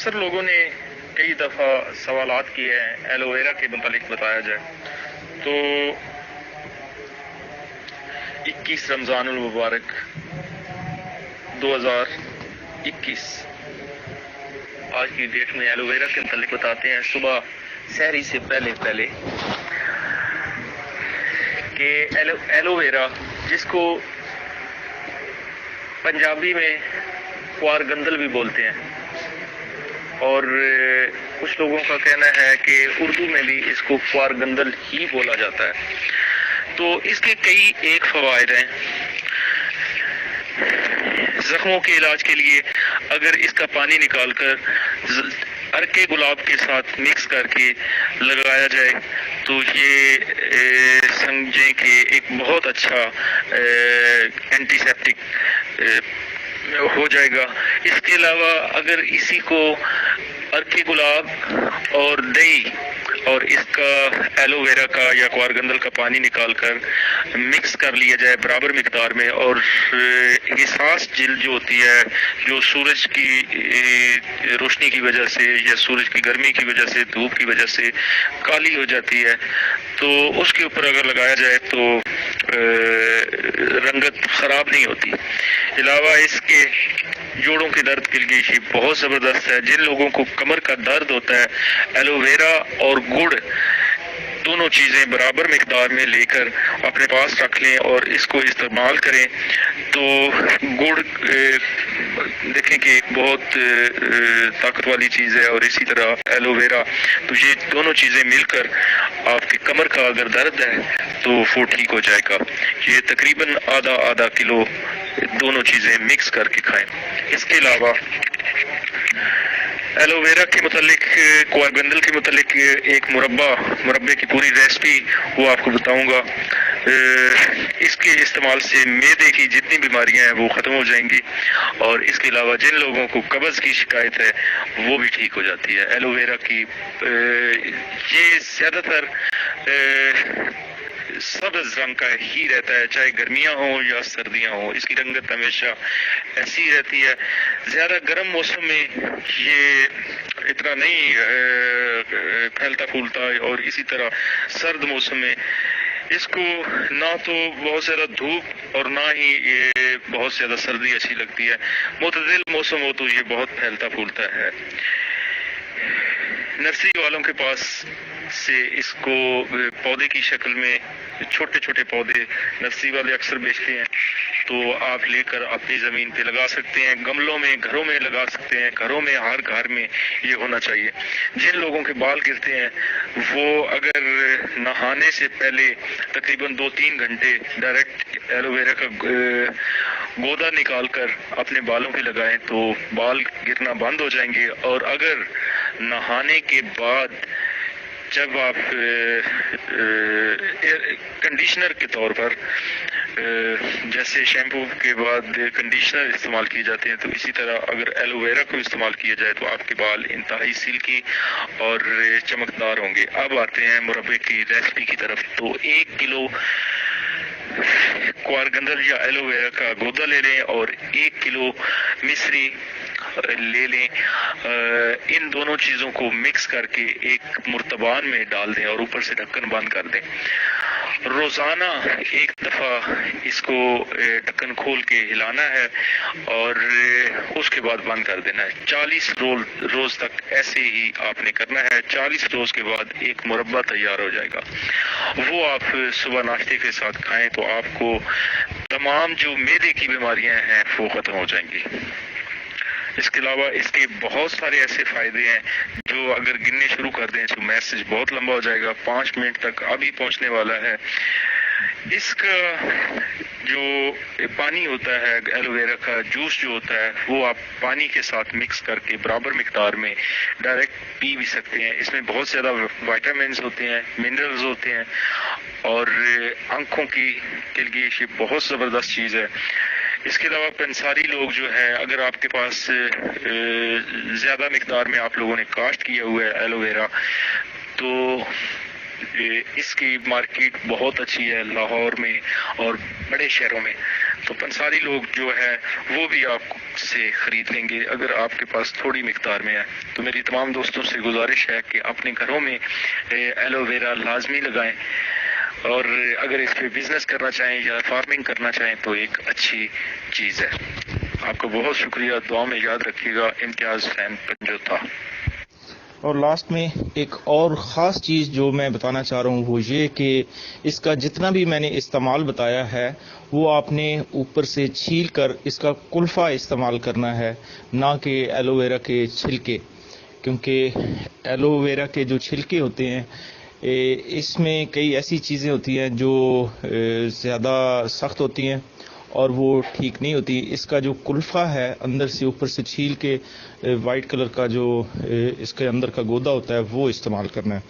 اکثر لوگوں نے کئی دفعہ سوالات کیے ہیں ایلو ویرا کے متعلق بتایا جائے تو 21 رمضان المبارک 2021 آج کی ڈیٹ میں ایلو ویرا کے متعلق بتاتے ہیں. صبح سحری سے پہلے کہ ایلو ویرا جس کو پنجابی میں کوار گندل بھی بولتے ہیں اور کچھ لوگوں کا کہنا ہے کہ اردو میں بھی اس کو کوار گندل ہی بولا جاتا ہے. تو اس کے کئی ایک فوائد ہیں. زخموں کے علاج کے لیے اگر اس کا پانی نکال کر ارکے گلاب کے ساتھ مکس کر کے لگایا جائے تو یہ سمجھیں کہ ایک بہت اچھا اینٹی سیپٹک ہو جائے گا. اس کے علاوہ اگر اسی کو ارکے گلاب اور دہی اور اس کا ایلو ویرا کا یا کوار گندل کا پانی نکال کر مکس کر لیا جائے برابر مقدار میں، اور حساس جلد جو ہوتی ہے جو سورج کی روشنی کی وجہ سے یا سورج کی گرمی کی وجہ سے دھوپ کی وجہ سے کالی ہو جاتی ہے، تو اس کے اوپر اگر لگایا جائے تو رنگت خراب نہیں ہوتی. علاوہ اس کے جوڑوں کے درد کے لیے یہ بہت زبردست ہے. جن لوگوں کو کمر کا درد ہوتا ہے ایلو ویرا اور گڑ دونوں چیزیں برابر مقدار میں لے کر اپنے پاس رکھ لیں اور اس کو استعمال کریں تو گڑ دیکھیں کہ ایک بہت طاقت والی چیز ہے، اور اسی طرح ایلو ویرا، تو یہ دونوں چیزیں مل کر آپ کے کمر کا اگر درد ہے تو وہ ٹھیک ہو جائے گا. یہ تقریباً آدھا کلو دونوں چیزیں مکس کر کے کھائیں. اس کے علاوہ ایلو ویرا کے متعلق کوار گندل کے متعلق ایک مربے کی پوری ریسپی وہ آپ کو بتاؤں گا. اس کے استعمال سے معدے کی جتنی بیماریاں ہیں وہ ختم ہو جائیں گی، اور اس کے علاوہ جن لوگوں کو قبض کی شکایت ہے وہ بھی ٹھیک ہو جاتی ہے. ایلو ویرا کی یہ زیادہ تر سبز رنگ کا ہی رہتا ہے، چاہے گرمیاں ہوں یا سردیاں ہوں، اس کی رنگت ہمیشہ ایسی ہی رہتی ہے. زیادہ گرم موسم میں یہ اتنا نہیں پھیلتا پھولتا، اور اسی طرح سرد موسم میں اس کو نہ تو بہت زیادہ دھوپ اور نہ ہی یہ بہت زیادہ سردی اچھی لگتی ہے. معتدل موسم ہو تو یہ بہت پھیلتا پھولتا ہے. نرسری والوں کے پاس سے اس کو پودے کی شکل میں چھوٹے پودے نرسری والے اکثر بیچتے ہیں، تو آپ لے کر اپنی زمین پہ لگا سکتے ہیں، گملوں میں گھروں میں لگا سکتے ہیں. گھروں میں ہر گھر میں یہ ہونا چاہیے. جن لوگوں کے بال گرتے ہیں وہ اگر نہانے سے پہلے تقریباً 2-3 گھنٹے ڈائریکٹ ایلو ویرا کا گودا نکال کر اپنے بالوں پہ لگائیں تو بال گرنا بند ہو جائیں گے. اور اگر نہانے کے بعد جب آپ کنڈیشنر کے طور پر جیسے شیمپو کے بعد کنڈیشنر استعمال کیے جاتے ہیں، تو اسی طرح اگر ایلو ویرا کو استعمال کیا جائے تو آپ کے بال انتہائی سلکی اور چمکدار ہوں گے. اب آتے ہیں مربے کی ریسپی کی طرف. تو 1 کلو کوار گندل یا ایلو ویرا کا گودا لے لیں اور 1 کلو مصری لے لیں. ان دونوں چیزوں کو مکس کر کے ایک مرتبان میں ڈال دیں اور اوپر سے ڈھکن بند کر دیں. روزانہ 1 دفعہ اس کو ڈھکن کھول کے ہلانا ہے اور اس کے بعد بند کر دینا ہے. 40 روز تک ایسے ہی آپ نے کرنا ہے. 40 روز کے بعد ایک مربع تیار ہو جائے گا. وہ آپ صبح ناشتے کے ساتھ کھائیں تو آپ کو تمام جو معدے کی بیماریاں ہیں وہ ختم ہو جائیں گی. اس کے علاوہ اس کے بہت سارے ایسے فائدے ہیں جو اگر گننے شروع کر دیں تو میسج بہت لمبا ہو جائے گا. 5 منٹ تک ابھی پہنچنے والا ہے. اس کا جو پانی ہوتا ہے ایلو ویرا کا جوس جو ہوتا ہے وہ آپ پانی کے ساتھ مکس کر کے برابر مقدار میں ڈائریکٹ پی بھی سکتے ہیں. اس میں بہت زیادہ وائٹامنز ہوتے ہیں، منرلز ہوتے ہیں، اور آنکھوں کے لیے یہ بہت زبردست چیز ہے. اس کے علاوہ پنساری لوگ جو ہے، اگر آپ کے پاس زیادہ مقدار میں آپ لوگوں نے کاشت کیا ہوا ہے ایلو ویرا، تو اس کی مارکیٹ بہت اچھی ہے لاہور میں اور بڑے شہروں میں. تو پنساری لوگ جو ہے وہ بھی آپ سے خرید لیں گے اگر آپ کے پاس تھوڑی مقدار میں ہے. تو میری تمام دوستوں سے گزارش ہے کہ اپنے گھروں میں ایلو ویرا لازمی لگائیں، اور اگر اس پہ بزنس کرنا چاہیں یا فارمنگ کرنا چاہیں تو ایک اچھی چیز ہے. آپ کا بہت شکریہ، دعا میں یاد رکھیے گا. امتیاز حسین پنجوتا. اور لاسٹ میں ایک اور خاص چیز جو میں بتانا چاہ رہا ہوں وہ یہ کہ اس کا جتنا بھی میں نے استعمال بتایا ہے وہ آپ نے اوپر سے چھیل کر اس کا کلفہ استعمال کرنا ہے، نہ کہ ایلو ویرا کے چھلکے، کیونکہ ایلو ویرا کے جو چھلکے ہوتے ہیں اس میں کئی ایسی چیزیں ہوتی ہیں جو زیادہ سخت ہوتی ہیں اور وہ ٹھیک نہیں ہوتی. اس کا جو کلفہ ہے اندر سے اوپر سے چھیل کے وائٹ کلر کا جو اس کے اندر کا گودا ہوتا ہے وہ استعمال کرنا ہے.